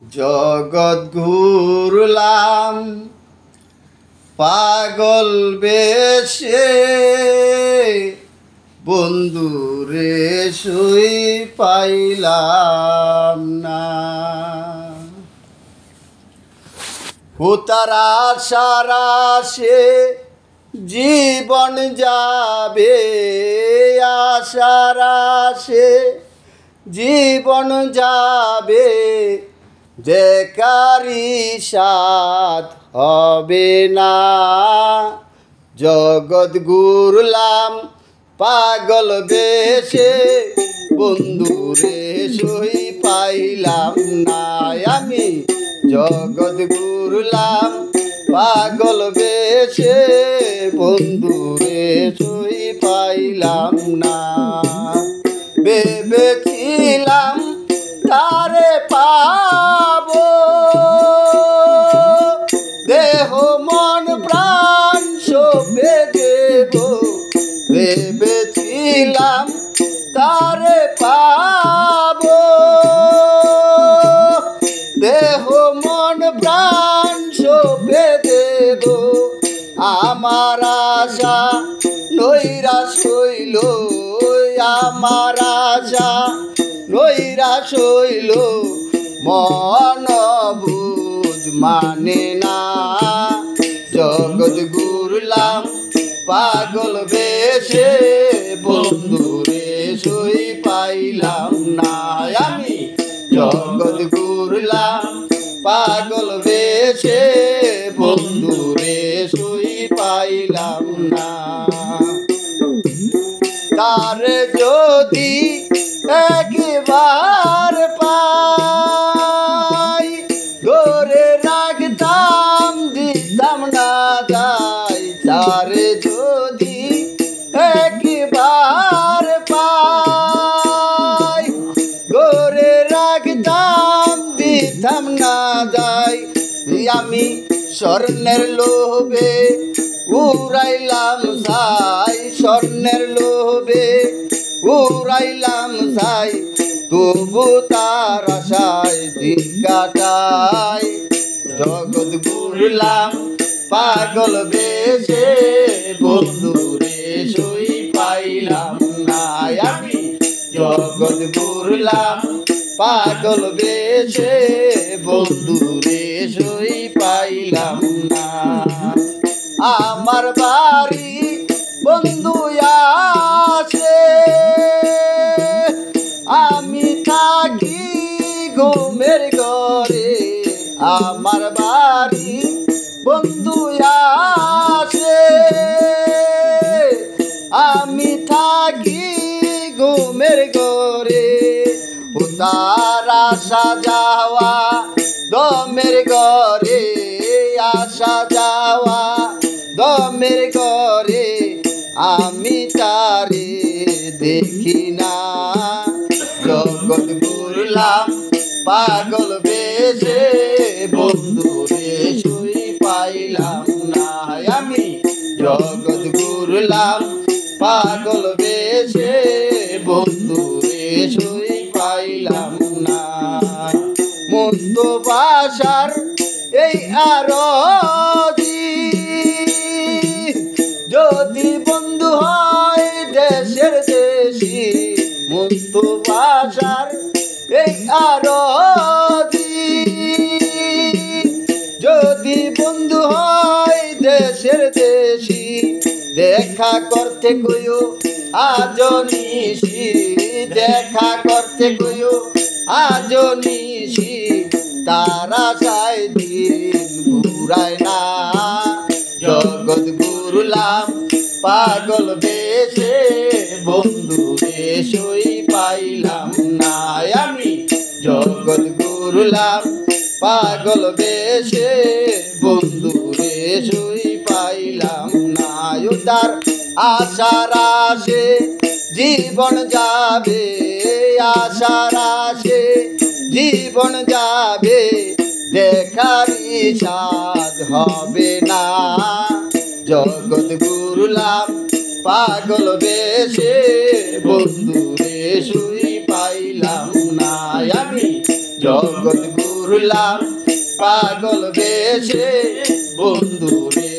জগৎ ঘুরলাম পাগল বেশে, বন্ধুরে শুই পাইলাম না। হুতারা সারা সে জীবন যাবে, আশারা সে জীবন যাবে, দেখারি সাথ হবে না। জগৎ ঘুরলাম পাগল বেশে, বন্ধুরে সই পাইলাম না। আমি জগৎ ঘুরলাম পাগল বেশে, বন্ধুরে সই পাইলাম না। ভেবেছিলাম তারে পাবো, দেহ মন প্রাণ সঁপে দেব। ভেবেছিলাম তারে পাবো, দেহ মন প্রাণ সঁপে দেব। আমার আশা নৈরাশ হইল, আমার আশা নৈরাশ হইল, মন বুঝ মানে না। জগৎ ঘুরলাম পাগল বেশে, বন্ধুরে সই পাইলাম না। আমি জগৎ ঘুরলাম পাগল বেশে, বন্ধুরে সই পাইলাম না। তারে যদি একবার পাই, ধরে রাখতাম দিতাম না যাই। তারে যদি একবার পাই, ধরে রাখতাম দিতাম না যাই। আমি স্বর্ণের লোভে উড়াইলাম ছাই, স্বর্ণের লোভে উড়াইলাম ছাই, তবু তার আশায় দিন কাটাই। জগৎ ঘুরলাম পাগল বেশে, বন্ধুরে সই পাইলাম না। আমি জগৎ ঘুরলাম পাগল বেশে, বন্ধুরে সই পাইলাম না। আমার বাড়ি বন্ধু আছে, আমি থাকি ঘুমের ঘরে। আমার বাড়ি বন্ধু আছে, আমি থাকি ঘুমের ঘরে। তার আসা যাওয়া দমের ঘরে, আসা যাওয়া দমের ঘরে, আমি তারে দেখি না। জগৎ ঘুরলাম পাগল বেশে, বন্ধুরে সই পাইলাম না। আমি জগৎ ঘুরলাম পাগল বেশে, বন্ধুরে সই পাইলাম না। মন্দ বাসার এই আরজি, যদি বন্ধু হয় দেশের দেশি। মন্দ বাসার এই আরজি, যদি বন্ধু হয় দেশের দেশি। দেখা করতে কইও আজ নিশি, দেখা করতে কইও আজ নিশি, তারা চাই দিন ঘুরায় না। জগৎ ঘুরলাম পাগল বেশে, বন্ধুরে সই পাইলাম না। আমি জগৎ ঘুরলাম পাগল বেশে, বন্ধুরে সই পাইলাম না। উদার আশার আশে জীবন যাবে, আশার আশে জীবন যাবে, দেখারি সাধ হবে না। জগৎ ঘুরলাম পাগল বেশে, বন্ধুরে সই পাইলাম না। আমি জগৎ ঘুরলাম পাগল বেশে বন্ধু রে